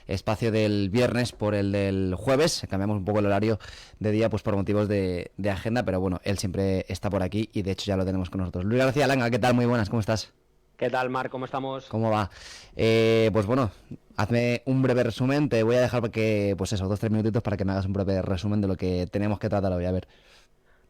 espacio del viernes por el del jueves. Cambiamos un poco el horario de día pues por motivos de agenda, pero bueno, él siempre está por aquí y de hecho ya lo tenemos con nosotros. Luis García Langa, ¿qué tal? Muy buenas, ¿cómo estás? ¿Qué tal, Marc? ¿Cómo estamos? ¿Cómo va? Pues bueno, hazme un breve resumen. Te voy a dejar que, pues eso, 2-3 minutitos para que me hagas un breve resumen de lo que tenemos que tratar hoy. A ver.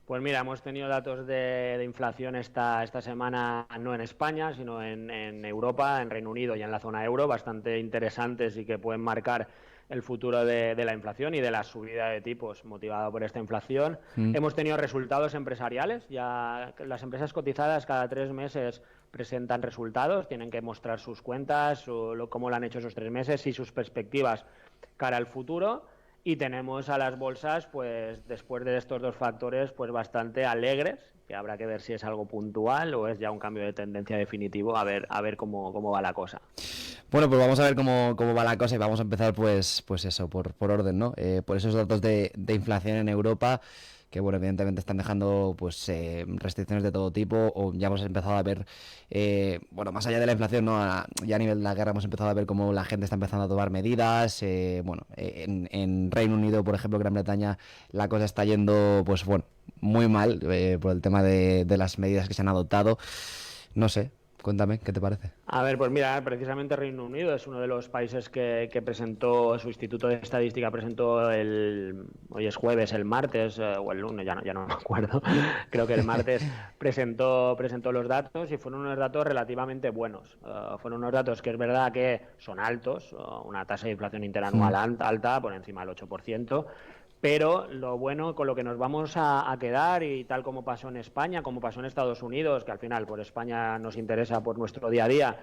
Pues mira, hemos tenido datos de inflación esta semana, no en España, sino en Europa, en Reino Unido y en la zona euro, bastante interesantes y que pueden marcar el futuro de la inflación y de la subida de tipos motivada por esta inflación. Mm. Hemos tenido resultados empresariales, ya las empresas cotizadas cada 3 meses presentan resultados, tienen que mostrar sus cuentas, cómo lo han hecho esos 3 meses y sus perspectivas cara al futuro. Y tenemos a las bolsas, pues después de estos dos factores, pues bastante alegres, que habrá que ver si es algo puntual o es ya un cambio de tendencia definitivo, a ver cómo va la cosa. Bueno, pues vamos a ver cómo va la cosa y vamos a empezar pues eso, por orden, ¿no? Por esos datos de inflación en Europa, que bueno, evidentemente están dejando pues restricciones de todo tipo, o ya hemos empezado a ver, bueno, más allá de la inflación, ¿no? Ya a nivel de la guerra hemos empezado a ver cómo la gente está empezando a tomar medidas, bueno, en Reino Unido, por ejemplo, Gran Bretaña, la cosa está yendo, pues bueno, muy mal por el tema de las medidas que se han adoptado. No sé, cuéntame, ¿qué te parece? A ver, pues mira, precisamente Reino Unido es uno de los países que presentó, su Instituto de Estadística presentó hoy es jueves, el martes o el lunes, ya no me acuerdo, creo que el martes presentó los datos y fueron unos datos relativamente buenos. Fueron unos datos que es verdad que son altos, una tasa de inflación interanual alta, por encima del 8%. Pero lo bueno con lo que nos vamos a quedar, y tal como pasó en España, como pasó en Estados Unidos, que al final por España nos interesa por nuestro día a día,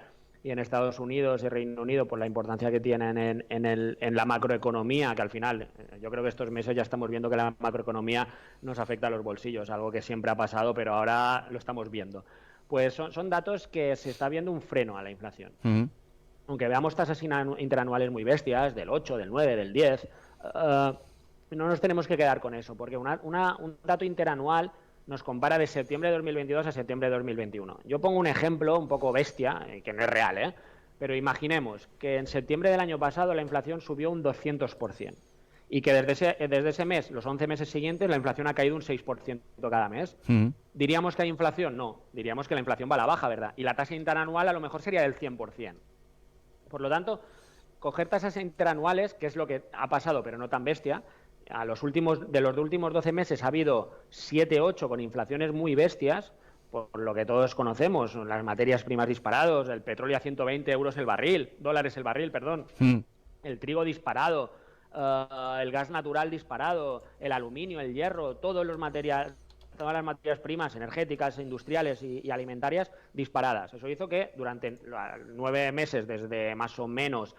y en Estados Unidos y Reino Unido por la importancia que tienen en la macroeconomía, que al final yo creo que estos meses ya estamos viendo que la macroeconomía nos afecta a los bolsillos, algo que siempre ha pasado, pero ahora lo estamos viendo. Pues son datos que se está viendo un freno a la inflación. Mm. Aunque veamos tasas interanuales muy bestias, del 8, del 9, del 10, no nos tenemos que quedar con eso, porque un dato interanual nos compara de septiembre de 2022 a septiembre de 2021. Yo pongo un ejemplo un poco bestia, que no es real, pero imaginemos que en septiembre del año pasado la inflación subió un 200% y que desde ese mes, los 11 meses siguientes, la inflación ha caído un 6% cada mes. ¿Diríamos que hay inflación? No, diríamos que la inflación va a la baja, ¿verdad? Y la tasa interanual a lo mejor sería del 100%. Por lo tanto, coger tasas interanuales, que es lo que ha pasado, pero no tan bestia, de los últimos 12 meses ha habido 7, 8 con inflaciones muy bestias, por lo que todos conocemos, las materias primas disparados, el petróleo a 120 euros el barril, dólares el barril, perdón, el trigo disparado, el gas natural disparado, el aluminio, el hierro, todas las materias primas energéticas, industriales y alimentarias disparadas. Eso hizo que durante 9 meses, desde más o menos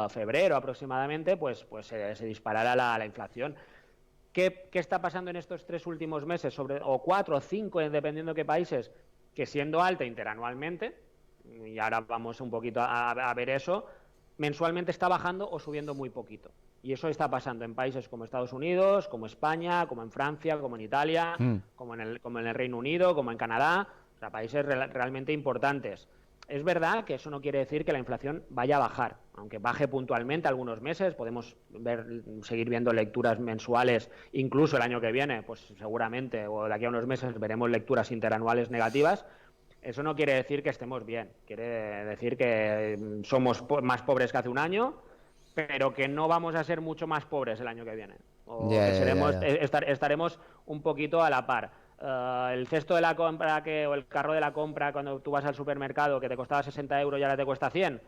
febrero aproximadamente, pues se disparara la inflación. ¿Qué está pasando en estos 3 últimos meses? O 4 o 5, dependiendo de qué países, que siendo alta interanualmente, y ahora vamos un poquito a ver eso, mensualmente está bajando o subiendo muy poquito. Y eso está pasando en países como Estados Unidos, como España, como en Francia, como en Italia, como en el Reino Unido, como en Canadá, o sea, países realmente importantes. Es verdad que eso no quiere decir que la inflación vaya a bajar, aunque baje puntualmente algunos meses, podemos seguir viendo lecturas mensuales, incluso el año que viene, pues seguramente, o de aquí a unos meses veremos lecturas interanuales negativas. Eso no quiere decir que estemos bien, quiere decir que somos más pobres que hace un año, pero que no vamos a ser mucho más pobres el año que viene, o Ya, que ya, ya, ya. estaremos un poquito a la par. El cesto de la compra o el carro de la compra cuando tú vas al supermercado que te costaba 60 euros y ahora te cuesta 100,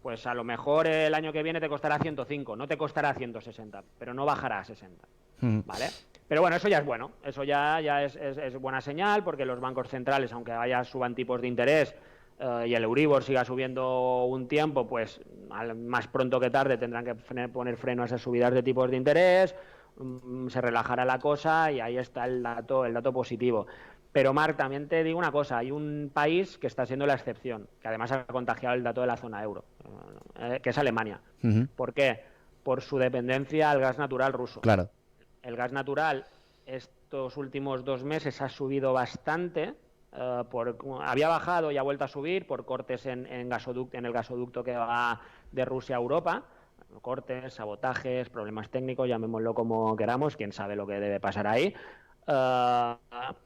pues a lo mejor el año que viene te costará 105, no te costará 160, pero no bajará a 60, ¿vale? Pero bueno, eso ya es bueno, eso ya es buena señal, porque los bancos centrales, aunque suban tipos de interés y el Euribor siga subiendo un tiempo, pues más pronto que tarde tendrán que poner freno a esas subidas de tipos de interés, se relajará la cosa y ahí está el dato positivo. Pero Marc, también te digo una cosa, hay un país que está siendo la excepción, que además ha contagiado el dato de la zona euro, que es Alemania. ¿Por qué? Por su dependencia al gas natural ruso. Claro. El gas natural estos últimos 2 meses ha subido bastante, había bajado y ha vuelto a subir por cortes en el gasoducto que va de Rusia a Europa. cortes, sabotajes, problemas técnicos, llamémoslo como queramos, quién sabe lo que debe pasar ahí.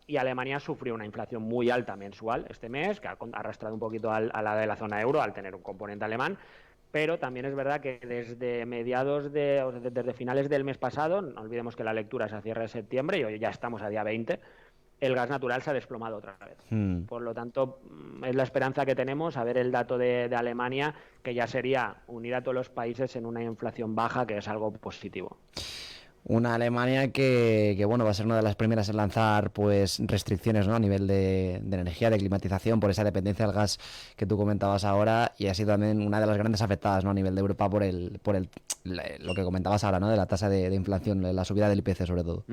Y Alemania sufrió una inflación muy alta mensual este mes, que ha arrastrado un poquito a la de la zona euro al tener un componente alemán, pero también es verdad que desde desde finales del mes pasado, no olvidemos que la lectura es a cierre de septiembre y hoy ya estamos a día 20, el gas natural se ha desplomado otra vez. Por lo tanto, es la esperanza que tenemos a ver el dato de Alemania, que ya sería unir a todos los países en una inflación baja, que es algo positivo. Una Alemania que bueno, va a ser una de las primeras en lanzar pues restricciones, ¿no? A nivel de energía, de climatización, por esa dependencia del gas que tú comentabas ahora, y ha sido también una de las grandes afectadas, ¿no? A nivel de Europa por lo que comentabas ahora, ¿no? De la tasa de inflación, la subida del IPC sobre todo.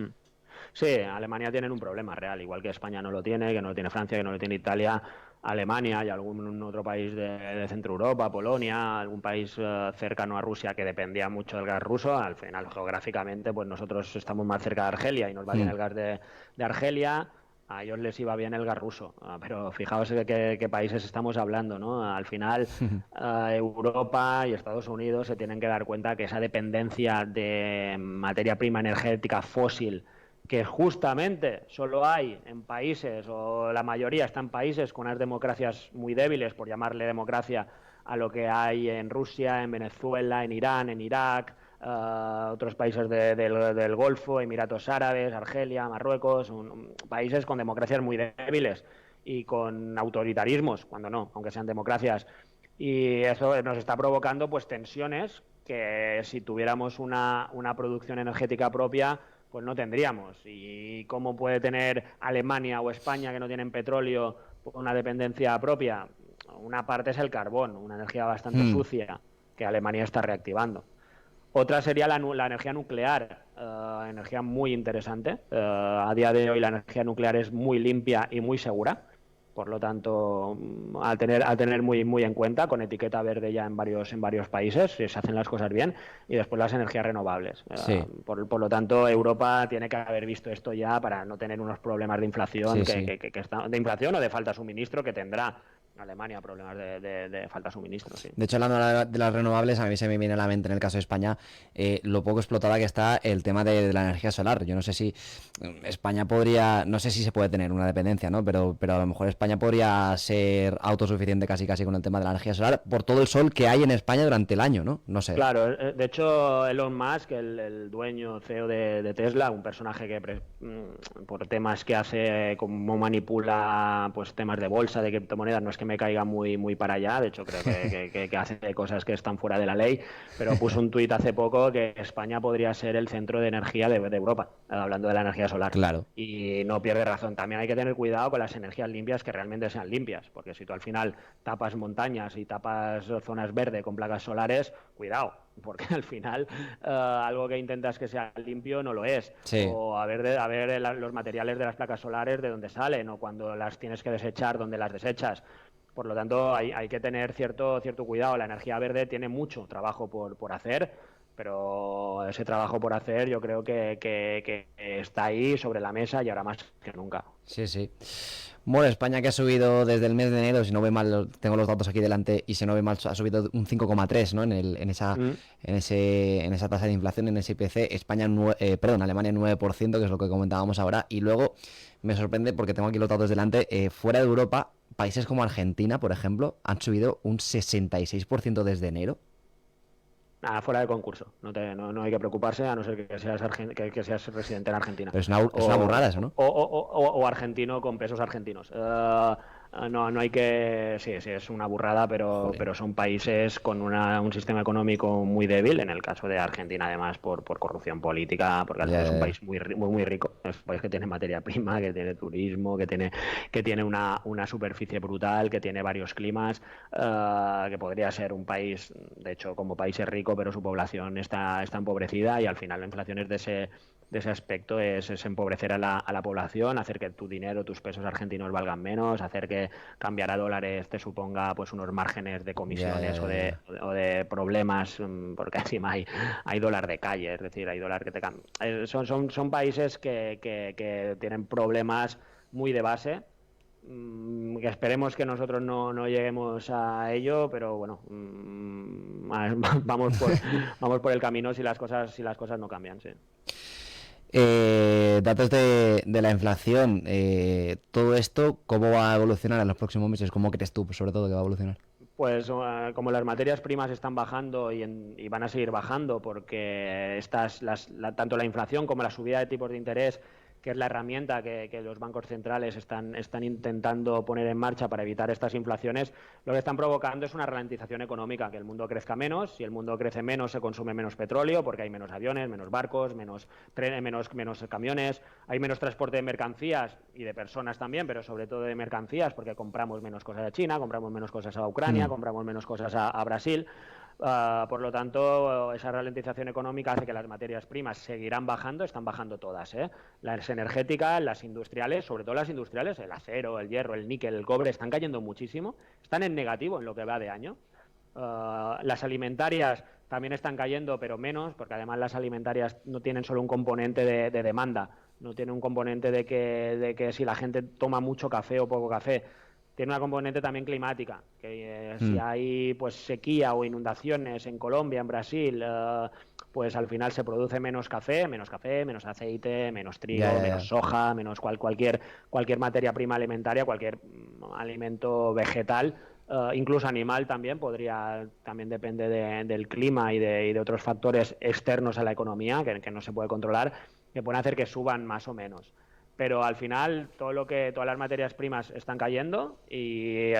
Sí, Alemania tiene un problema real, igual que España no lo tiene, que no lo tiene Francia, que no lo tiene Italia, Alemania y algún otro país de Centro Europa, Polonia, algún país cercano a Rusia que dependía mucho del gas ruso. Al final, geográficamente, pues nosotros estamos más cerca de Argelia y nos va bien el gas de Argelia. A ellos les iba bien el gas ruso, pero fijaos de qué países estamos hablando, ¿no? Al final, Europa y Estados Unidos se tienen que dar cuenta que esa dependencia de materia prima energética fósil, que justamente solo hay en países, o la mayoría está en países con unas democracias muy débiles, por llamarle democracia a lo que hay en Rusia, en Venezuela, en Irán, en Irak, otros países del Golfo, Emiratos Árabes, Argelia, Marruecos, países con democracias muy débiles y con autoritarismos, cuando no, aunque sean democracias. Y eso nos está provocando pues tensiones que si tuviéramos una producción energética propia, pues no tendríamos. ¿Y cómo puede tener Alemania o España, que no tienen petróleo, una dependencia propia? Una parte es el carbón, una energía bastante sucia que Alemania está reactivando. Otra sería la energía nuclear, energía muy interesante. A día de hoy la energía nuclear es muy limpia y muy segura. Por lo tanto, a tener muy en cuenta, con etiqueta verde ya en varios países, si se hacen las cosas bien, y después las energías renovables. Sí. Por lo tanto, Europa tiene que haber visto esto ya para no tener unos problemas de inflación, de inflación o de falta de suministro que tendrá Alemania, problemas de falta de suministro, sí. De hecho, hablando de las renovables, a mí se me viene a la mente en el caso de España lo poco explotada que está el tema de la energía solar. Yo no sé si España podría, no sé si se puede tener una dependencia, ¿no? Pero a lo mejor España podría ser autosuficiente casi con el tema de la energía solar por todo el sol que hay en España durante el año, ¿no? No sé. Claro, de hecho Elon Musk, el dueño CEO de Tesla, un personaje que por temas que hace, como manipula pues temas de bolsa, de criptomonedas, no es que me caiga muy para allá, de hecho creo que hace cosas que están fuera de la ley, pero puso un tuit hace poco que España podría ser el centro de energía de Europa, hablando de la energía solar. Claro. Y no pierde razón. También hay que tener cuidado con las energías limpias, que realmente sean limpias, porque si tú al final tapas montañas y tapas zonas verdes con placas solares, cuidado, porque al final algo que intentas que sea limpio no lo es. Sí. O a ver los materiales de las placas solares de dónde salen, o cuando las tienes que desechar, dónde las desechas. Por lo tanto, hay que tener cierto cuidado. La energía verde tiene mucho trabajo por hacer, pero ese trabajo por hacer yo creo que está ahí sobre la mesa y ahora más que nunca. Sí. Bueno, España, que ha subido desde el mes de enero, si no ve mal, tengo los datos aquí delante, y si no ve mal, ha subido un 5,3, ¿no? En esa tasa de inflación, en ese IPC. Alemania 9%, que es lo que comentábamos ahora. Y luego me sorprende, porque tengo aquí los datos delante, fuera de Europa, países como Argentina, por ejemplo, han subido un 66% desde enero. Nada, fuera de concurso. No hay que preocuparse, a no ser que seas residente en Argentina. Pero es una burrada eso, ¿no? O argentino con pesos argentinos. No hay que... Sí, es una burrada, pero son países con un sistema económico muy débil, en el caso de Argentina, además, por corrupción política, porque es un país muy rico. Es un país que tiene materia prima, que tiene turismo, que tiene una superficie brutal, que tiene varios climas, que podría ser un país, de hecho, como país es rico, pero su población está empobrecida, y al final la inflación es de ese aspecto, es empobrecer a la población, hacer que tu dinero, tus pesos argentinos valgan menos, hacer que cambiar a dólares te suponga pues unos márgenes de comisiones o de problemas, porque encima hay dólar de calle, es decir, hay dólar que te cambia. Son países que tienen problemas muy de base, que esperemos que nosotros no lleguemos a ello, pero bueno, vamos por el camino si las cosas no cambian, sí. Datos de la inflación, todo esto, ¿cómo va a evolucionar en los próximos meses? ¿Cómo crees tú, sobre todo, que va a evolucionar? Pues como las materias primas están bajando y van a seguir bajando porque tanto la inflación como la subida de tipos de interés, que es la herramienta que los bancos centrales están intentando poner en marcha para evitar estas inflaciones, lo que están provocando es una ralentización económica, que el mundo crezca menos. Si el mundo crece menos, se consume menos petróleo porque hay menos aviones, menos barcos, menos trenes, menos camiones, hay menos transporte de mercancías y de personas también, pero sobre todo de mercancías porque compramos menos cosas a China, compramos menos cosas a Ucrania, compramos menos cosas a Brasil. Por lo tanto, esa ralentización económica hace que las materias primas seguirán bajando, están bajando todas, las energéticas, las industriales, sobre todo las industriales, el acero, el hierro, el níquel, el cobre, están cayendo muchísimo, están en negativo en lo que va de año. Las alimentarias también están cayendo, pero menos, porque además las alimentarias no tienen solo un componente de demanda, no tienen un componente de que si la gente toma mucho café o poco café, tiene una componente también climática, que si hay pues sequía o inundaciones en Colombia, en Brasil, pues al final se produce menos café, menos aceite, menos trigo, menos soja, menos cualquier materia prima alimentaria, cualquier alimento vegetal, incluso animal también también depende del clima y de otros factores externos a la economía que no se puede controlar, que pueden hacer que suban más o menos. Pero al final todas las materias primas están cayendo y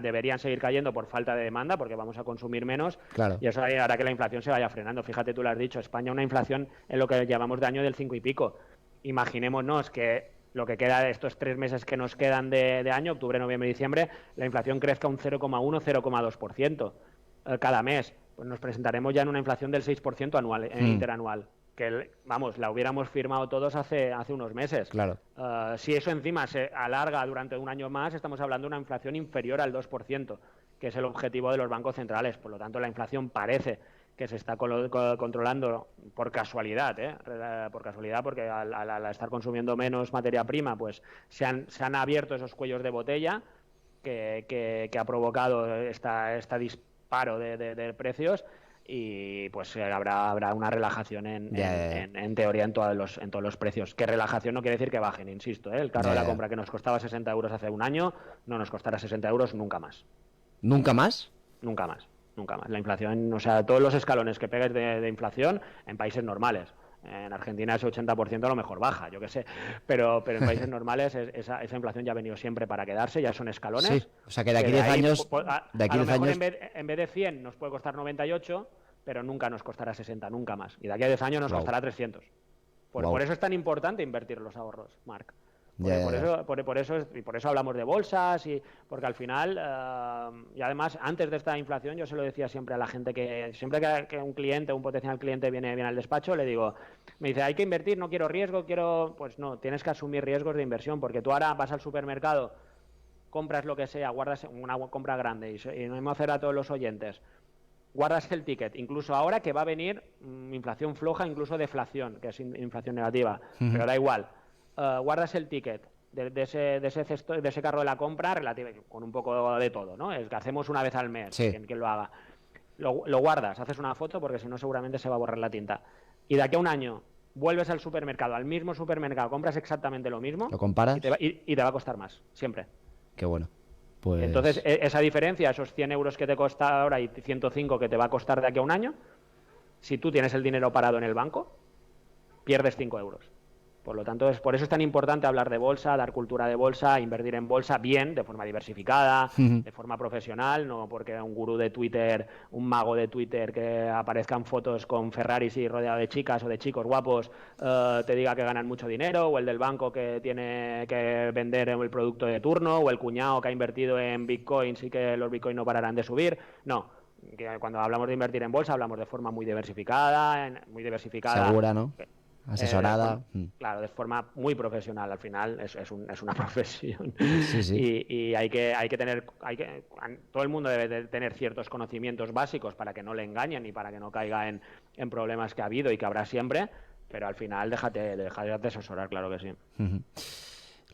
deberían seguir cayendo por falta de demanda porque vamos a consumir menos, claro. Y eso hará que la inflación se vaya frenando. Fíjate, tú lo has dicho, España una inflación en lo que llevamos de año del 5 y pico. Imaginémonos que lo que queda de estos 3 meses que nos quedan de año, octubre, noviembre y diciembre, la inflación crezca un 0,1, 0,2% cada mes. Pues nos presentaremos ya en una inflación del 6% anual, interanual. Que, vamos, la hubiéramos firmado todos hace unos meses. Claro. Si eso encima se alarga durante un año más, estamos hablando de una inflación inferior al 2%, que es el objetivo de los bancos centrales. Por lo tanto, la inflación parece que se está controlando por casualidad, por casualidad, porque al estar consumiendo menos materia prima, pues se han abierto esos cuellos de botella que ha provocado este disparo de precios. Y pues habrá una relajación en teoría en todos los precios. Que relajación no quiere decir que bajen, insisto, el carro de la compra que nos costaba 60 euros hace un año no nos costará 60 euros nunca más. ¿Nunca más? Nunca más. La inflación, o sea, todos los escalones que pegues de inflación en países normales. En Argentina ese 80% a lo mejor baja, yo qué sé. Pero en países normales esa inflación ya ha venido siempre para quedarse, ya son escalones. Sí, o sea que de aquí 10 años... De aquí a lo mejor en vez de 100 nos puede costar 98, pero nunca nos costará 60, nunca más. Y de aquí a 10 años nos costará 300. Por eso es tan importante invertir los ahorros, Marc. Por eso hablamos de bolsas, porque al final, y además antes de esta inflación, yo se lo decía siempre a la gente que siempre que un potencial cliente viene al despacho, le digo, me dice, hay que invertir, no quiero riesgo, pues no, tienes que asumir riesgos de inversión, porque tú ahora vas al supermercado, compras lo que sea, guardas una compra grande, y no me hacer a todos los oyentes, guardas el ticket, incluso ahora que va a venir inflación floja, incluso deflación, que es inflación negativa, pero da igual. Guardas el ticket de ese carro de la compra con un poco de todo, ¿no? Es que hacemos una vez al mes, sí. quien lo haga. Lo guardas, haces una foto porque si no seguramente se va a borrar la tinta. Y de aquí a un año vuelves al supermercado, al mismo supermercado, compras exactamente lo mismo. ¿Lo comparas? Y te va a costar más, siempre. Qué bueno. Pues... Entonces, esa diferencia, esos 100 euros que te cuesta ahora y 105 que te va a costar de aquí a un año, si tú tienes el dinero parado en el banco, pierdes 5 euros. Por lo tanto, por eso es tan importante hablar de bolsa, dar cultura de bolsa, invertir en bolsa bien, de forma diversificada, de forma profesional, no porque un gurú de Twitter, un mago de Twitter que aparezcan fotos con Ferraris y rodeado de chicas o de chicos guapos, te diga que ganan mucho dinero, o el del banco que tiene que vender el producto de turno, o el cuñado que ha invertido en bitcoins y que los bitcoins no pararán de subir. No, que cuando hablamos de invertir en bolsa hablamos de forma muy diversificada. Segura, ¿no? Asesorada. Claro, de forma muy profesional. Al final es una profesión. Sí. Y todo el mundo debe de tener ciertos conocimientos básicos para que no le engañen y para que no caiga en problemas que ha habido y que habrá siempre, pero al final déjate de asesorar, claro que sí.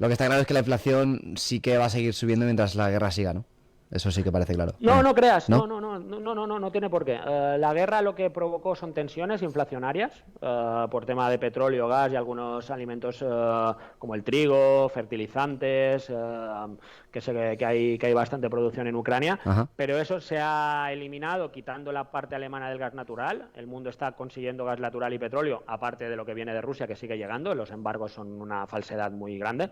Lo que está claro es que la inflación sí que va a seguir subiendo mientras la guerra siga, ¿no? Eso sí que parece claro. No creas, ¿No? no tiene por qué. La guerra lo que provocó son tensiones inflacionarias por tema de petróleo, gas y algunos alimentos como el trigo, fertilizantes, que hay bastante producción en Ucrania, Ajá. pero eso se ha eliminado quitando la parte alemana del gas natural. El mundo está consiguiendo gas natural y petróleo, aparte de lo que viene de Rusia, que sigue llegando. Los embargos son una falsedad muy grande.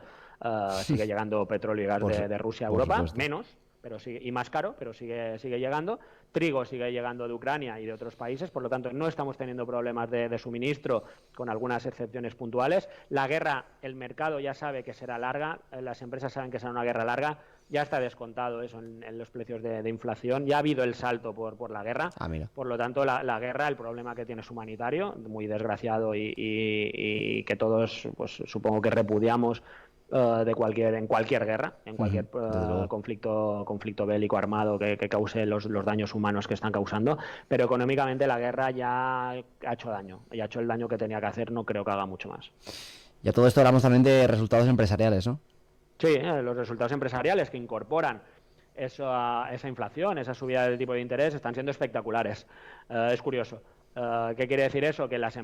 Sigue llegando petróleo y gas de Rusia a Europa, supuesto. menos. Pero sigue, y más caro, pero sigue llegando. Trigo sigue llegando de Ucrania y de otros países, por lo tanto no estamos teniendo problemas de suministro, con algunas excepciones puntuales. La guerra, el mercado ya sabe que será larga, las empresas saben que será una guerra larga, ya está descontado eso en los precios de inflación, ya ha habido el salto por la guerra. Mira. Por lo tanto, la guerra, el problema que tiene es humanitario, muy desgraciado y que todos, pues supongo que repudiamos en cualquier guerra, en cualquier conflicto bélico armado que cause los daños humanos que están causando, pero económicamente la guerra ya ha hecho daño, ya ha hecho el daño que tenía que hacer, no creo que haga mucho más. Y a todo esto hablamos también de resultados empresariales, ¿no? Sí, los resultados empresariales que incorporan esa inflación, esa subida del tipo de interés, están siendo espectaculares. Es curioso. ¿Qué quiere decir eso? Que las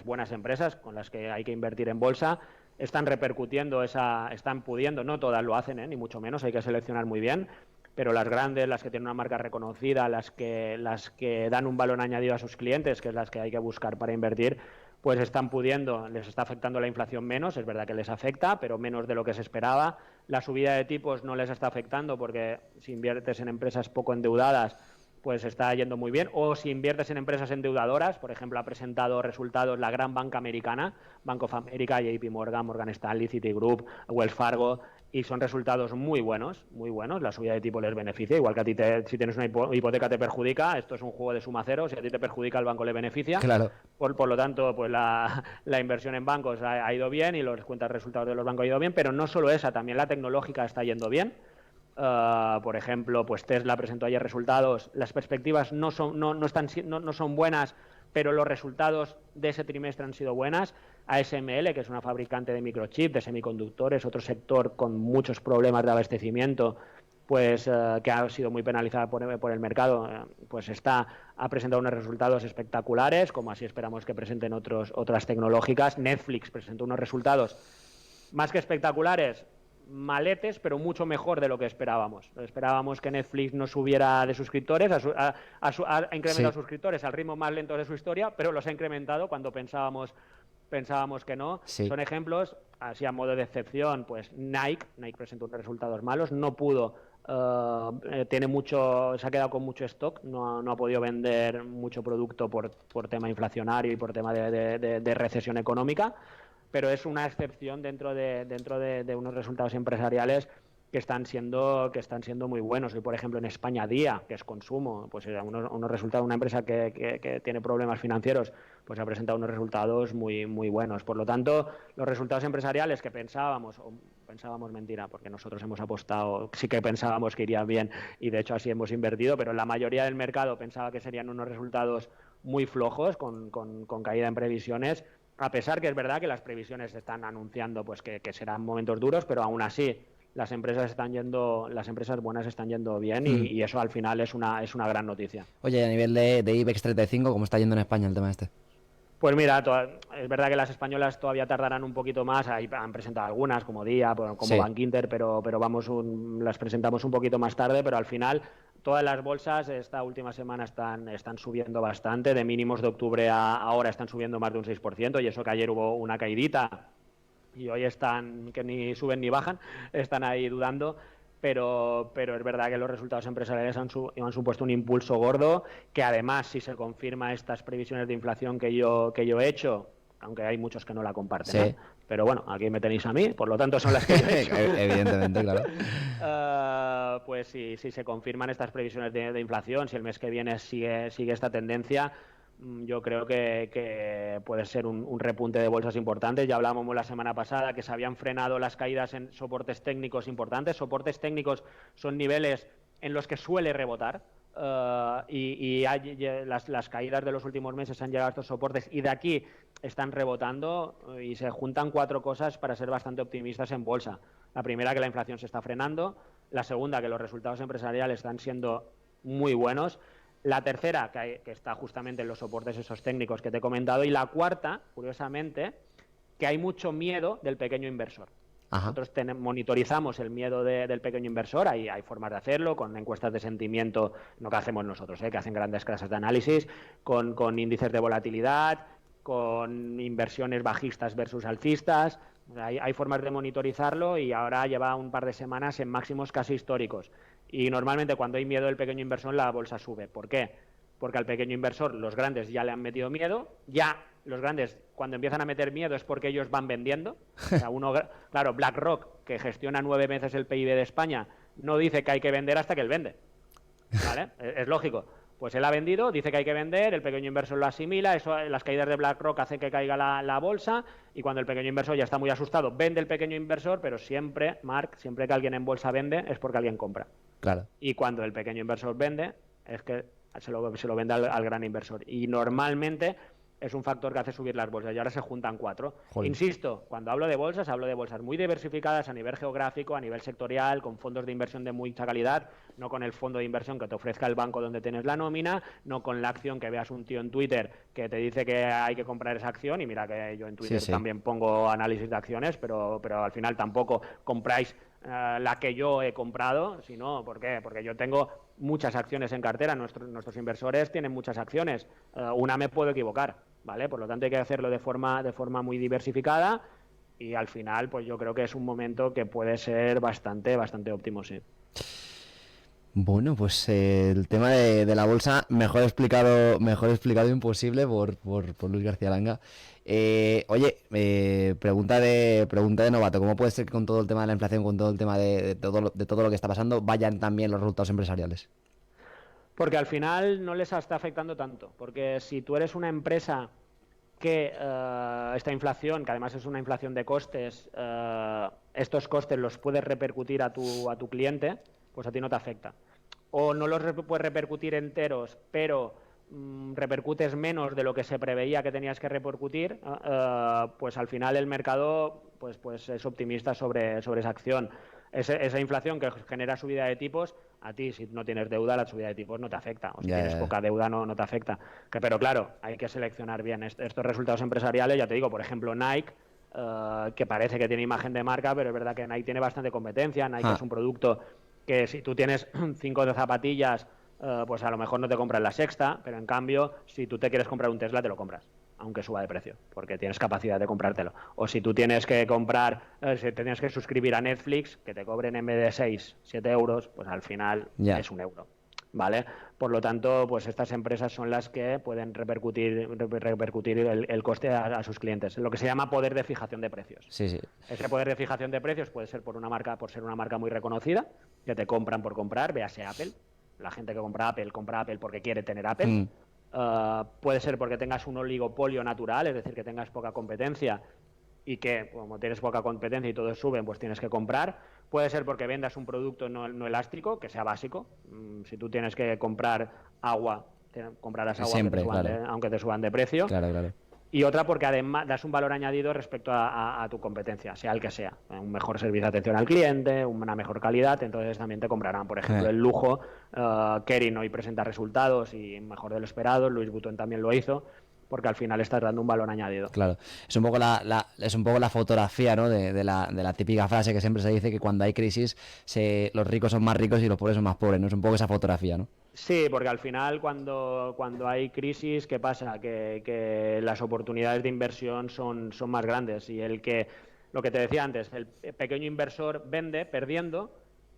buenas empresas con las que hay que invertir en bolsa, están repercutiendo están pudiendo, no todas lo hacen, ni mucho menos, hay que seleccionar muy bien, pero las grandes, las que tienen una marca reconocida, las que dan un valor añadido a sus clientes, que es las que hay que buscar para invertir, pues están pudiendo, les está afectando la inflación menos, es verdad que les afecta, pero menos de lo que se esperaba. La subida de tipos no les está afectando porque si inviertes en empresas poco endeudadas, pues está yendo muy bien. O si inviertes en empresas endeudadoras, por ejemplo, ha presentado resultados la gran banca americana, Bank of America, JP Morgan, Morgan Stanley, Citigroup, Wells Fargo, y son resultados muy buenos, muy buenos. La subida de tipo les beneficia, igual que a ti si tienes una hipoteca te perjudica, esto es un juego de suma cero, si a ti te perjudica el banco le beneficia. Claro. Por lo tanto, pues la inversión en bancos ha ido bien y los cuentas de resultados de los bancos ha ido bien, pero no solo esa, también la tecnológica está yendo bien. Por ejemplo, pues Tesla presentó ayer resultados, las perspectivas no son buenas, pero los resultados de ese trimestre han sido buenas. ASML, que es una fabricante de microchips, de semiconductores, otro sector con muchos problemas de abastecimiento, pues que ha sido muy penalizada por el mercado, pues ha presentado unos resultados espectaculares, como así esperamos que presenten otras tecnológicas. Netflix presentó unos resultados más que espectaculares, maletes, pero mucho mejor de lo que esperábamos. Esperábamos que Netflix no subiera de suscriptores, ha incrementado suscriptores al ritmo más lento de su historia, pero los ha incrementado cuando pensábamos que no. Sí. Son ejemplos, así a modo de excepción, pues Nike presentó unos resultados malos, no pudo, se ha quedado con mucho stock, no ha podido vender mucho producto por tema inflacionario y por tema de recesión económica, pero es una excepción dentro de unos resultados empresariales que están siendo muy buenos. Y por ejemplo en España Día, que es consumo, pues unos resultados, una empresa que tiene problemas financieros, pues ha presentado unos resultados muy, muy buenos. Por lo tanto, los resultados empresariales que pensábamos mentira, porque nosotros hemos apostado, sí que pensábamos que irían bien y de hecho así hemos invertido, pero la mayoría del mercado pensaba que serían unos resultados muy flojos, con caída en previsiones, a pesar que es verdad que las previsiones están anunciando pues que serán momentos duros, pero aún así las empresas buenas están yendo bien y eso al final es una gran noticia. Oye, a nivel de IBEX 35, ¿cómo está yendo en España el tema este? Pues mira, es verdad que las españolas todavía tardarán un poquito más, ahí han presentado algunas como Día, como Bankinter, pero las presentamos un poquito más tarde, pero al final todas las bolsas esta última semana están subiendo bastante, de mínimos de octubre a ahora están subiendo más de un 6%, y eso que ayer hubo una caidita y hoy están que ni suben ni bajan, están ahí dudando. Pero es verdad que los resultados empresariales han supuesto un impulso gordo, que además, si se confirma estas previsiones de inflación que yo he hecho, aunque hay muchos que no la comparten, pero bueno, aquí me tenéis a mí, por lo tanto son las que yo he hecho. Evidentemente, claro. Pues si se confirman estas previsiones de inflación, si el mes que viene sigue esta tendencia, yo creo que puede ser un repunte de bolsas importantes. Ya hablábamos la semana pasada que se habían frenado las caídas en soportes técnicos importantes. Soportes técnicos son niveles en los que suele rebotar. las caídas de los últimos meses han llegado a estos soportes y de aquí están rebotando y se juntan 4 cosas para ser bastante optimistas en bolsa. La primera, que la inflación se está frenando. La segunda, que los resultados empresariales están siendo muy buenos. La tercera, que está justamente en los soportes esos técnicos que te he comentado. Y la cuarta, curiosamente, que hay mucho miedo del pequeño inversor. Ajá. Nosotros monitorizamos el miedo del pequeño inversor, hay formas de hacerlo, con encuestas de sentimiento, no que hacemos nosotros, que hacen grandes casas de análisis, con índices de volatilidad, con inversiones bajistas versus alcistas. Hay formas de monitorizarlo y ahora lleva un par de semanas en máximos casi históricos. Y normalmente cuando hay miedo del pequeño inversor, la bolsa sube. ¿Por qué? Porque al pequeño inversor los grandes ya le han metido miedo, ya los grandes cuando empiezan a meter miedo es porque ellos van vendiendo. O sea, claro, BlackRock, que gestiona 9 veces el PIB de España, no dice que hay que vender hasta que él vende. ¿Vale? Es lógico. Pues él ha vendido, dice que hay que vender, el pequeño inversor lo asimila, eso, las caídas de BlackRock hacen que caiga la bolsa y cuando el pequeño inversor ya está muy asustado, vende el pequeño inversor, pero siempre, Marc, siempre que alguien en bolsa vende es porque alguien compra. Claro. Y cuando el pequeño inversor vende es que se lo vende al gran inversor. Y normalmente es un factor que hace subir las bolsas y ahora se juntan 4. Joder. Insisto, cuando hablo de bolsas muy diversificadas a nivel geográfico, a nivel sectorial, con fondos de inversión de mucha calidad, no con el fondo de inversión que te ofrezca el banco donde tienes la nómina, no con la acción que veas un tío en Twitter que te dice que hay que comprar esa acción, y mira que yo en Twitter también pongo análisis de acciones, pero al final tampoco compráis la que yo he comprado, sino, ¿por qué? Porque yo tengo muchas acciones en cartera, nuestros inversores tienen muchas acciones, una me puedo equivocar, ¿vale? Por lo tanto hay que hacerlo de forma muy diversificada y al final pues yo creo que es un momento que puede ser bastante óptimo, sí. Bueno, pues el tema de la bolsa mejor explicado imposible por Luis García Langa. Pregunta de novato, ¿cómo puede ser que con todo el tema de la inflación, con todo el tema de todo lo que está pasando, vayan también los resultados empresariales? Porque al final no les está afectando tanto, porque si tú eres una empresa que esta inflación, que además es una inflación de costes, estos costes los puedes repercutir a tu cliente, pues a ti no te afecta. O no los puedes repercutir enteros, pero repercutes menos de lo que se preveía que tenías que repercutir, pues al final el mercado pues es optimista sobre esa acción. Esa inflación que genera subida de tipos, a ti si no tienes deuda la subida de tipos no te afecta, o si tienes poca deuda no te afecta. Pero claro, hay que seleccionar bien estos resultados empresariales. Ya te digo, por ejemplo, Nike, que parece que tiene imagen de marca, pero es verdad que Nike tiene bastante competencia. Nike es un producto que si tú tienes 5 de zapatillas, pues a lo mejor no te compras la sexta, pero en cambio si tú te quieres comprar un Tesla te lo compras, aunque suba de precio, porque tienes capacidad de comprártelo. O si tú tienes que comprar, si te tienes que suscribir a Netflix, que te cobren en vez de 6, 7 euros, pues al final es un euro, ¿vale? Por lo tanto, pues estas empresas son las que pueden repercutir el coste a sus clientes, lo que se llama poder de fijación de precios. Sí. Ese poder de fijación de precios puede ser por ser una marca muy reconocida, que te compran por comprar, véase Apple. La gente que compra Apple porque quiere tener Apple. Puede ser porque tengas un oligopolio natural, es decir, que tengas poca competencia y que, como tienes poca competencia y todos suben, pues tienes que comprar. Puede ser porque vendas un producto no elástico, que sea básico. Si tú tienes que comprar agua, comprarás agua siempre, aunque te suban de precio. Claro. Y otra porque además das un valor añadido respecto a tu competencia, sea el que sea. Un mejor servicio de atención al cliente, una mejor calidad, entonces también te comprarán. Por ejemplo, el lujo, Kering hoy presenta resultados y mejor de lo esperado, Louis Vuitton también lo hizo, porque al final estás dando un valor añadido. Claro, es un poco la fotografía, ¿no? de la típica frase que siempre se dice que cuando hay crisis los ricos son más ricos y los pobres son más pobres, ¿no? Es un poco esa fotografía, ¿no? Sí, porque al final cuando hay crisis, ¿qué pasa? Que las oportunidades de inversión son más grandes y lo que te decía antes, el pequeño inversor vende perdiendo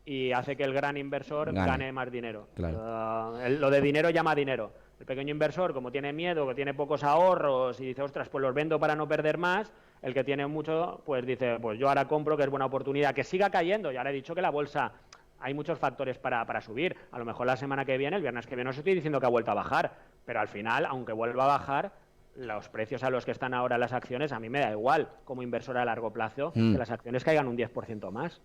y hace que el gran inversor gane más dinero. Claro. Lo de dinero llama dinero. El pequeño inversor, como tiene miedo, que tiene pocos ahorros y dice, ostras, pues los vendo para no perder más, el que tiene mucho, pues dice, pues yo ahora compro, que es buena oportunidad, que siga cayendo. Y ahora he dicho que la bolsa... Hay muchos factores para subir. A lo mejor la semana que viene, el viernes que viene, no os estoy diciendo que ha vuelto a bajar, pero al final, aunque vuelva a bajar, los precios a los que están ahora las acciones, a mí me da igual, como inversor a largo plazo, que las acciones caigan un 10% más.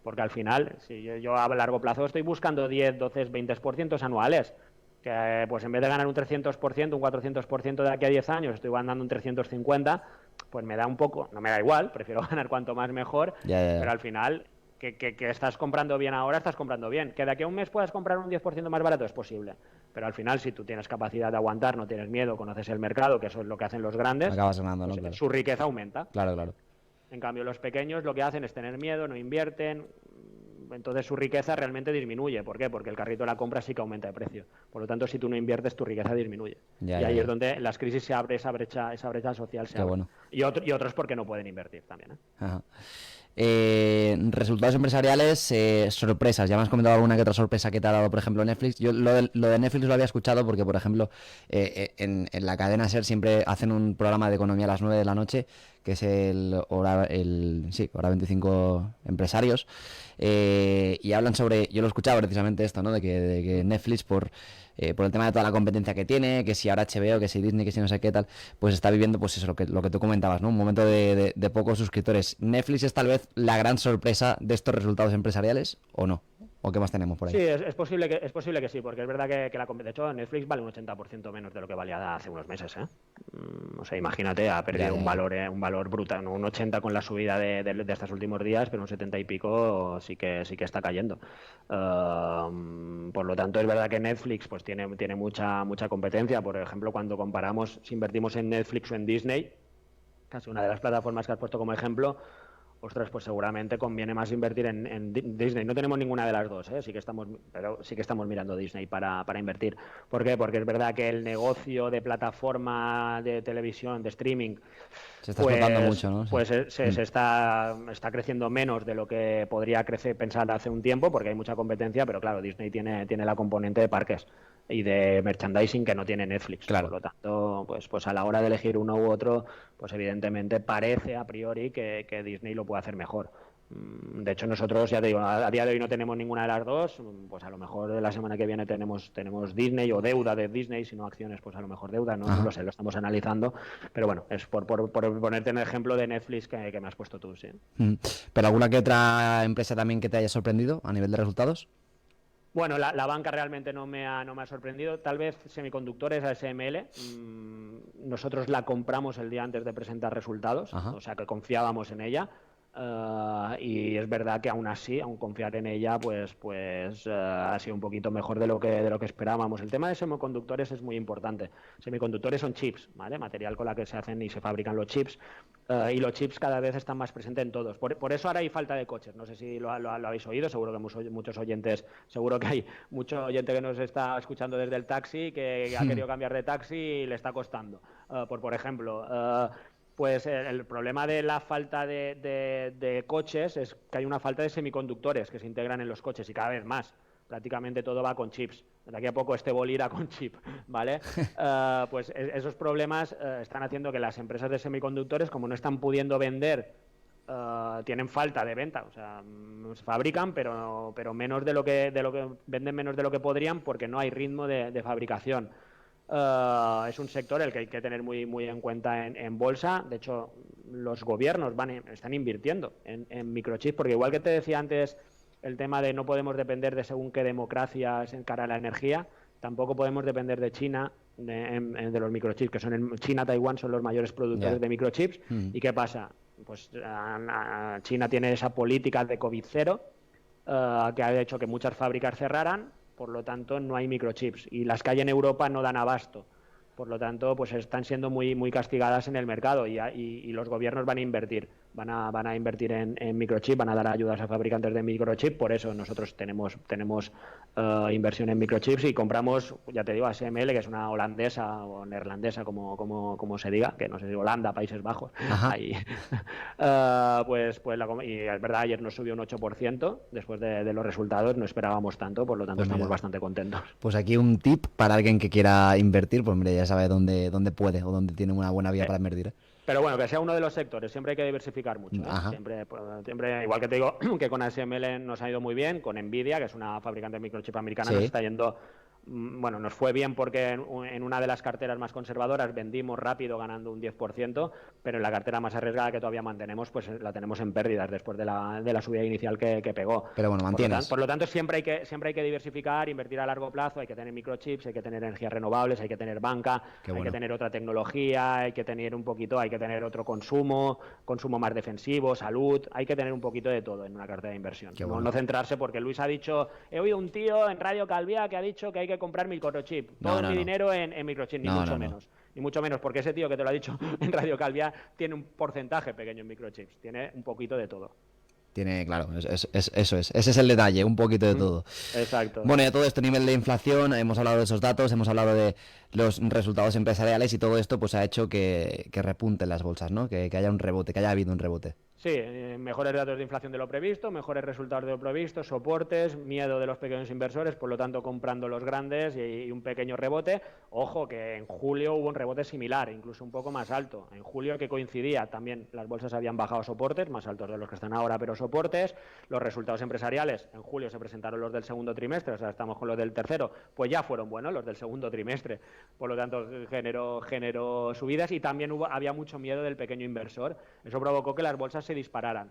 porque al final, si yo a largo plazo estoy buscando 10, 12, 20% anuales, que pues en vez de ganar un 300%, un 400% de aquí a 10 años, estoy ganando un 350%, pues me da un poco, no me da igual, prefiero ganar cuanto más mejor, pero al final, que estás comprando bien ahora, estás comprando bien. Que de aquí a un mes puedas comprar un 10% más barato, es posible. Pero al final, si tú tienes capacidad de aguantar, no tienes miedo, conoces el mercado, que eso es lo que hacen los grandes, acabas ganando, pues ¿no? Claro. su riqueza aumenta. Claro. En cambio, los pequeños lo que hacen es tener miedo, no invierten, entonces su riqueza realmente disminuye. ¿Por qué? Porque el carrito de la compra sí que aumenta de precio. Por lo tanto, si tú no inviertes, tu riqueza disminuye. Y ahí es donde en las crisis se abre esa brecha social. Se abre. Bueno. Y otros porque no pueden invertir también. Ajá. Resultados empresariales, sorpresas. Ya me has comentado alguna que otra sorpresa que te ha dado, por ejemplo, Netflix. Yo lo de Netflix lo había escuchado porque, por ejemplo, en la cadena SER siempre hacen un programa de economía a las 9 de la noche, que es Hora 25 Empresarios, y hablan sobre, yo lo he escuchado precisamente esto, ¿no? De que Netflix por el tema de toda la competencia que tiene, que si ahora HBO, que si Disney, que si no sé qué tal, pues está viviendo pues eso, lo que tú comentabas, ¿no? Un momento de pocos suscriptores. ¿Netflix es tal vez la gran sorpresa de estos resultados empresariales o no? ¿O qué más tenemos por ahí? Sí, es posible que sí, porque es verdad que de hecho Netflix vale un 80% menos de lo que valía hace unos meses, ¿eh? O sea, imagínate, ha perdido un valor brutal, un 80 con la subida de estos últimos días, pero un 70 y pico sí que está cayendo. Por lo tanto, es verdad que Netflix pues tiene mucha competencia. Por ejemplo, cuando comparamos si invertimos en Netflix o en Disney, casi una de las plataformas que has puesto como ejemplo, ostras, pues seguramente conviene más invertir en Disney. No tenemos ninguna de las dos, ¿eh? Sí que estamos mirando Disney para invertir. ¿Por qué? Porque es verdad que el negocio de plataforma de televisión, de streaming, se está explotando mucho, ¿no? Pues se está creciendo menos de lo que podría pensar hace un tiempo, porque hay mucha competencia, pero claro, Disney tiene la componente de parques y de merchandising que no tiene Netflix. Claro. Por lo tanto, pues a la hora de elegir uno u otro, pues evidentemente parece a priori que Disney lo puede hacer mejor. De hecho, nosotros, ya te digo, a día de hoy no tenemos ninguna de las dos. Pues a lo mejor la semana que viene tenemos Disney o deuda de Disney, si no acciones, pues a lo mejor deuda, no lo sé, lo estamos analizando. Pero bueno, es por ponerte un ejemplo de Netflix que me has puesto tú, sí. ¿Pero alguna que otra empresa también que te haya sorprendido a nivel de resultados? Bueno, la banca realmente no me ha sorprendido. Tal vez semiconductores, ASML, nosotros la compramos el día antes de presentar resultados, o sea que confiábamos en ella. Y es verdad que aún así, aún confiar en ella, pues ha sido un poquito mejor de lo que esperábamos. El tema de semiconductores es muy importante. Semiconductores son chips, ¿vale? Material con la que se hacen y se fabrican los chips, y los chips cada vez están más presentes en todos. Por eso ahora hay falta de coches. No sé si lo habéis oído, seguro que muchos oyentes, seguro que hay mucho oyente que nos está escuchando desde el taxi, que ha querido cambiar de taxi y le está costando. Por ejemplo, pues el problema de la falta de coches es que hay una falta de semiconductores que se integran en los coches y cada vez más. Prácticamente todo va con chips. De aquí a poco este boli irá con chip, ¿vale? Pues esos problemas están haciendo que las empresas de semiconductores, como no están pudiendo vender, tienen falta de venta. O sea, fabrican, pero menos de lo que venden, menos de lo que podrían, porque no hay ritmo de fabricación. Es un sector el que hay que tener muy en cuenta en bolsa. De hecho, los gobiernos están invirtiendo en microchips, porque igual que te decía antes el tema de no podemos depender de según qué democracias en cara a la energía, tampoco podemos depender de China de los microchips, que son en China, Taiwán son los mayores productores de microchips. ¿Y qué pasa? Pues China tiene esa política de COVID-0 que ha hecho que muchas fábricas cerraran. Por lo tanto, no hay microchips y las que hay en Europa no dan abasto. Por lo tanto, pues están siendo muy castigadas en el mercado y los gobiernos van a invertir. Van a invertir en microchip, van a dar ayudas a fabricantes de microchip. Por eso nosotros tenemos inversión en microchips y compramos, ya te digo, ASML, que es una holandesa o neerlandesa, como se diga, que no sé si Holanda, Países Bajos. Ahí. Y es verdad, ayer nos subió un 8%. Después de los resultados no esperábamos tanto, por lo tanto estamos bastante contentos. Pues aquí un tip para alguien que quiera invertir, pues mire, ya sabe dónde puede o dónde tiene una buena vía para invertir. Pero bueno, que sea uno de los sectores, siempre hay que diversificar mucho. Siempre, igual que te digo que con ASML nos ha ido muy bien, con Nvidia, que es una fabricante de microchip americana, nos está yendo Bueno, nos fue bien porque en una de las carteras más conservadoras vendimos rápido ganando un 10%, pero en la cartera más arriesgada que todavía mantenemos, pues la tenemos en pérdidas después de la subida inicial que pegó. Pero bueno, mantienes. Por lo tanto, siempre hay que diversificar, invertir a largo plazo, hay que tener microchips, hay que tener energías renovables, hay que tener banca, hay que tener otra tecnología, hay que tener hay que tener otro consumo más defensivo, salud, hay que tener un poquito de todo en una cartera de inversión. No centrarse porque Luis ha dicho, he oído un tío en Radio Calvia que ha dicho que hay que comprar microchip. Todo mi dinero en microchip, ni mucho menos. Ni mucho menos, porque ese tío que te lo ha dicho en Radio Calvia tiene un porcentaje pequeño en microchips. Tiene un poquito de todo. Tiene, claro, eso es. Ese es el detalle, un poquito de todo. Exacto. Bueno, y a todo este nivel de inflación, hemos hablado de esos datos, hemos hablado de los resultados empresariales y todo esto pues ha hecho que repunten las bolsas, ¿no? Que haya un rebote, que haya habido un rebote. Sí, mejores datos de inflación de lo previsto, mejores resultados de lo previsto, soportes, miedo de los pequeños inversores, por lo tanto comprando los grandes y un pequeño rebote. Ojo que en julio hubo un rebote similar, incluso un poco más alto. En julio que coincidía, también las bolsas habían bajado soportes, más altos de los que están ahora, pero soportes. Los resultados empresariales, en julio se presentaron los del segundo trimestre, o sea, estamos con los del tercero, pues ya fueron buenos los del segundo trimestre. Por lo tanto, generó subidas y también había mucho miedo del pequeño inversor. Eso provocó que las bolsas se dispararan.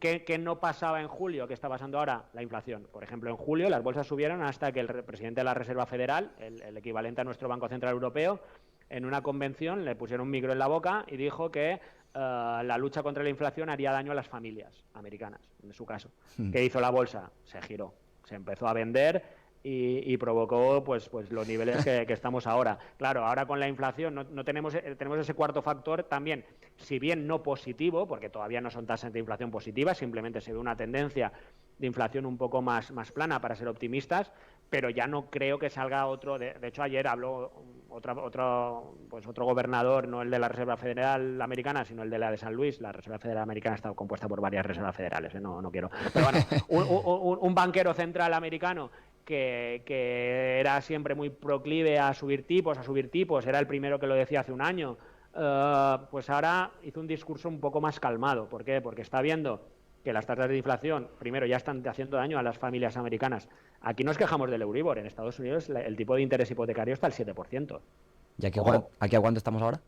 ¿Qué no pasaba en julio? ¿Qué está pasando ahora? La inflación. Por ejemplo, en julio las bolsas subieron hasta que el presidente de la Reserva Federal, el equivalente a nuestro Banco Central Europeo, en una convención le pusieron un micro en la boca y dijo que la lucha contra la inflación haría daño a las familias americanas, en su caso. ¿Qué hizo la bolsa? Se giró, se empezó a vender y provocó pues los niveles que estamos ahora. Claro, ahora con la inflación no tenemos ese cuarto factor también, si bien no positivo, porque todavía no son tasas de inflación positivas, simplemente se ve una tendencia de inflación un poco más plana para ser optimistas, pero ya no creo que salga otro. De hecho, ayer habló otro gobernador, no el de la Reserva Federal Americana, sino el de la de San Luis. La Reserva Federal Americana está compuesta por varias reservas federales, no quiero. Pero bueno, un banquero central americano que era siempre muy proclive a subir tipos, era el primero que lo decía hace un año, pues ahora hizo un discurso un poco más calmado. ¿Por qué? Porque está viendo que las tasas de inflación, primero, ya están haciendo daño a las familias americanas. Aquí nos quejamos del Euribor, en Estados Unidos el tipo de interés hipotecario está al 7%. ¿Y aquí a cuánto estamos ahora?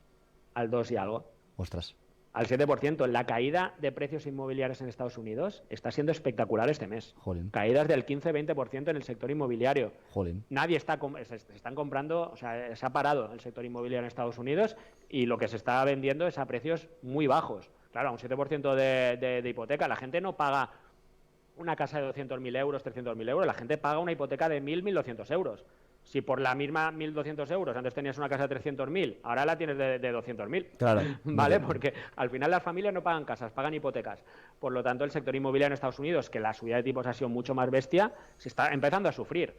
Al 2 y algo. Ostras. Al 7%. La caída de precios inmobiliarios en Estados Unidos está siendo espectacular este mes. Jolín. Caídas del 15-20% en el sector inmobiliario. Jolín. Nadie se están comprando, o sea, se ha parado el sector inmobiliario en Estados Unidos y lo que se está vendiendo es a precios muy bajos. Claro, a un 7% de hipoteca. La gente no paga una casa de 200.000 euros, 300.000 euros. La gente paga una hipoteca de 1.000, 1.200 euros. Si por la misma 1.200 euros antes tenías una casa de 300.000, ahora la tienes de 200.000. Claro. ¿Vale? Porque al final las familias no pagan casas, pagan hipotecas. Por lo tanto, el sector inmobiliario en Estados Unidos, que la subida de tipos ha sido mucho más bestia, se está empezando a sufrir.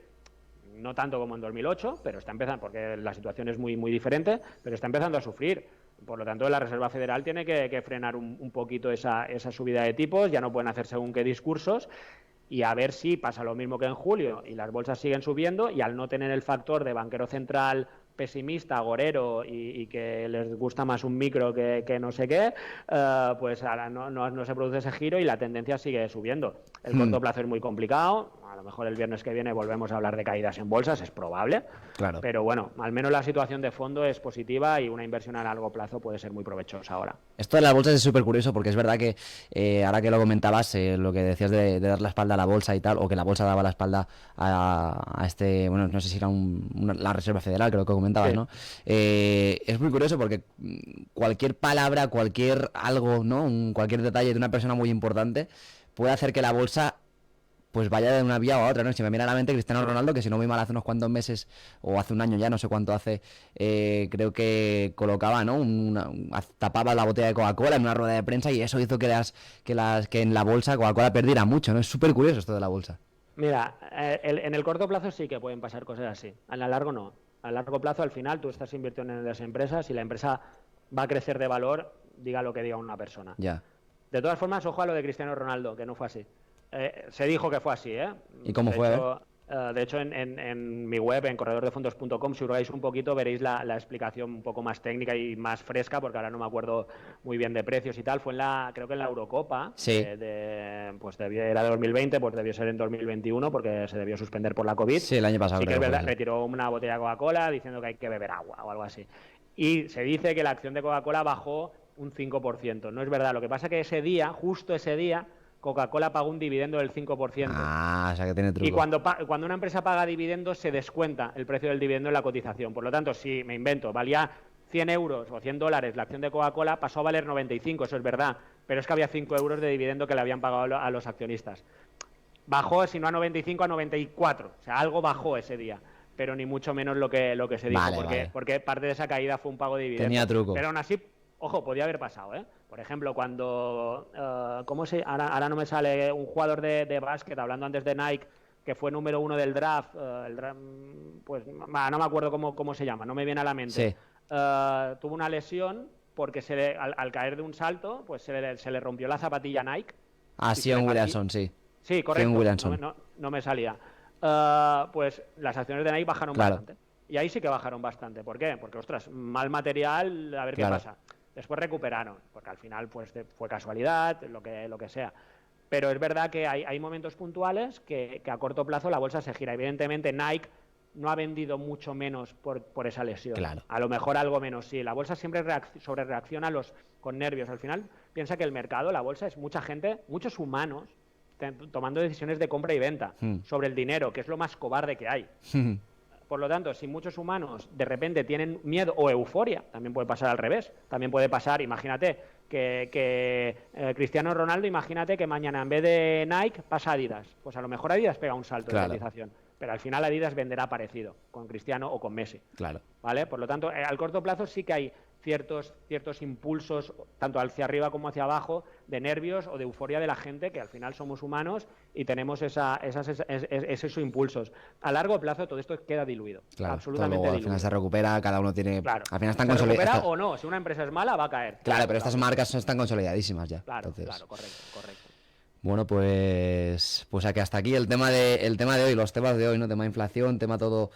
No tanto como en 2008, pero está empezando, porque la situación es muy, muy diferente, pero está empezando a sufrir. Por lo tanto, la Reserva Federal tiene que frenar un poquito esa subida de tipos, ya no pueden hacer según qué discursos, y a ver si pasa lo mismo que en julio y las bolsas siguen subiendo y al no tener el factor de banquero central pesimista, agorero y que les gusta más un micro que no sé qué, pues ahora no se produce ese giro y la tendencia sigue subiendo. El corto plazo es muy complicado, a lo mejor el viernes que viene volvemos a hablar de caídas en bolsas, es probable, claro. Pero bueno, al menos la situación de fondo es positiva y una inversión a largo plazo puede ser muy provechosa ahora. Esto de las bolsas es súper curioso porque es verdad que ahora que lo comentabas, lo que decías de dar la espalda a la bolsa y tal, o que la bolsa daba la espalda a este, bueno, no sé si era la Reserva Federal, creo que comentabas, sí. ¿No? Es muy curioso porque cualquier palabra, cualquier algo, ¿no? Cualquier detalle de una persona muy importante puede hacer que la bolsa pues vaya de una vía a otra, ¿no? Si me viene a la mente Cristiano Ronaldo, que si no muy mal hace unos cuantos meses, o hace un año ya, no sé cuánto hace, creo que colocaba, ¿no? Tapaba la botella de Coca-Cola en una rueda de prensa y eso hizo que en la bolsa Coca-Cola perdiera mucho, ¿no? Es súper curioso esto de la bolsa. Mira, en el corto plazo sí que pueden pasar cosas así, a largo no. A largo plazo, al final, tú estás invirtiendo en las empresas y la empresa va a crecer de valor, diga lo que diga una persona. Ya. De todas formas, ojo a lo de Cristiano Ronaldo, que no fue así. Se dijo que fue así, ¿eh? ¿Y cómo fue? De hecho, en mi web, en corredordefondos.com, si hurgáis un poquito, veréis la explicación un poco más técnica y más fresca, porque ahora no me acuerdo muy bien de precios y tal. Fue creo que en la Eurocopa, Sí. pues era de 2020, pues debió ser en 2021, porque se debió suspender por la COVID. Sí, el año pasado. Sí que creo, es verdad, sí. retiró una botella de Coca-Cola diciendo que hay que beber agua o algo así. Y se dice que la acción de Coca-Cola bajó un 5%. No es verdad, lo que pasa es que ese día, justo ese día, Coca-Cola pagó un dividendo del 5%. Ah, o sea que tiene truco. Y cuando una empresa paga dividendos, se descuenta el precio del dividendo en la cotización. Por lo tanto, si me invento, valía 100 euros o 100 dólares la acción de Coca-Cola, pasó a valer 95, eso es verdad. Pero es que había 5 euros de dividendo que le habían pagado a los accionistas. Bajó, si no a 95, a 94. O sea, algo bajó ese día. Pero ni mucho menos lo que se dijo. Vale. Porque parte de esa caída fue un pago de dividendos. Tenía truco. Pero aún así, ojo, podía haber pasado, ¿eh? Por ejemplo, cuando, ahora no me sale un jugador de básquet, hablando antes de Nike, que fue número 1 del draft, pues no me acuerdo cómo se llama, no me viene a la mente. Sí. Tuvo una lesión porque al caer de un salto, pues se le rompió la zapatilla Nike. Ah, Zion Williamson, sí. Sí, correcto. Zion Williamson. No me salía. Pues las acciones de Nike bajaron bastante. Y ahí sí que bajaron bastante. ¿Por qué? Porque, ostras, mal material, a ver qué pasa. Después recuperaron, porque al final pues fue casualidad, lo que sea. Pero es verdad que hay momentos puntuales que a corto plazo la bolsa se gira. Evidentemente Nike no ha vendido mucho menos por esa lesión. Claro. A lo mejor algo menos, sí. La bolsa siempre sobrereacciona con nervios. Al final piensa que el mercado, la bolsa, es mucha gente, muchos humanos tomando decisiones de compra y venta sobre el dinero, que es lo más cobarde que hay. Por lo tanto, si muchos humanos de repente tienen miedo o euforia, también puede pasar al revés. También puede pasar, imagínate, que Cristiano Ronaldo, imagínate que mañana en vez de Nike pasa Adidas. Pues a lo mejor Adidas pega un salto de cotización. Pero al final Adidas venderá parecido, con Cristiano o con Messi. Claro. ¿Vale? Por lo tanto, al corto plazo sí que hay ciertos impulsos, tanto hacia arriba como hacia abajo, de nervios o de euforia de la gente, que al final somos humanos y tenemos esos impulsos. A largo plazo todo esto queda diluido, absolutamente diluido. Al final se recupera, cada uno tiene... Claro. Al final están se recupera consolidadas. o no, si una empresa es mala va a caer. Claro, pero estas marcas están consolidadísimas ya. Claro, Entonces... claro, correcto. Bueno, pues aquí hasta aquí el tema de hoy, los temas de hoy, ¿no? Tema de inflación, tema todo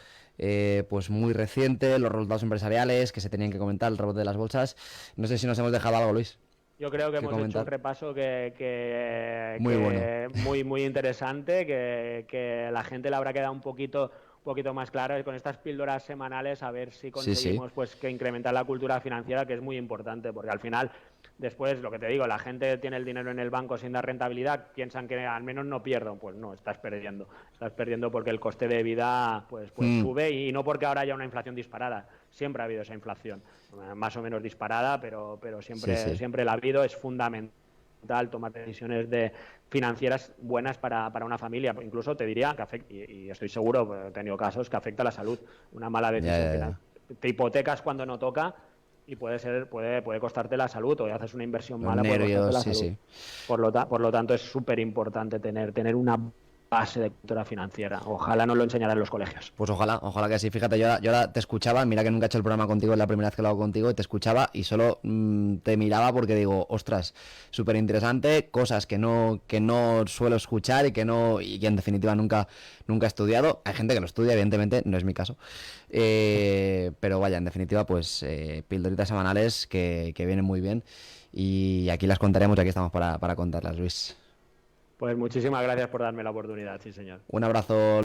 pues muy reciente, los resultados empresariales que se tenían que comentar, el rebote de las bolsas. No sé si nos hemos dejado algo, Luis. Yo creo que hemos hecho un repaso muy bueno. muy interesante, que la gente le habrá quedado un poquito más clara, y con estas píldoras semanales a ver si conseguimos pues que incrementar la cultura financiera, que es muy importante, porque al final después, lo que te digo, la gente tiene el dinero en el banco sin dar rentabilidad, piensan que al menos no pierdo. Pues no, estás perdiendo porque el coste de vida pues sube, y no porque ahora haya una inflación disparada. Siempre ha habido esa inflación, más o menos disparada, pero siempre la ha habido. Es fundamental tomar decisiones financieras buenas para una familia. Incluso te diría que afecta, y estoy seguro, he tenido casos que afecta a la salud, una mala decisión financiera. Te hipotecas cuando no toca y puede costarte la salud, o haces una inversión mala, nervios, puede costarte la salud. Por lo tanto, es súper importante tener una base de cultura financiera. Ojalá nos lo enseñaran en los colegios. Pues ojalá que sí. Fíjate, yo ahora te escuchaba, mira que nunca he hecho el programa contigo, es la primera vez que lo hago contigo, y te escuchaba y solo te miraba porque digo, ostras, súper interesante, cosas que no suelo escuchar y que en definitiva nunca he estudiado. Hay gente que lo estudia, evidentemente, no es mi caso. Pero vaya, en definitiva, pues pildoritas semanales que vienen muy bien, y aquí las contaremos, y aquí estamos para contarlas, Luis. Pues muchísimas gracias por darme la oportunidad, sí señor. Un abrazo.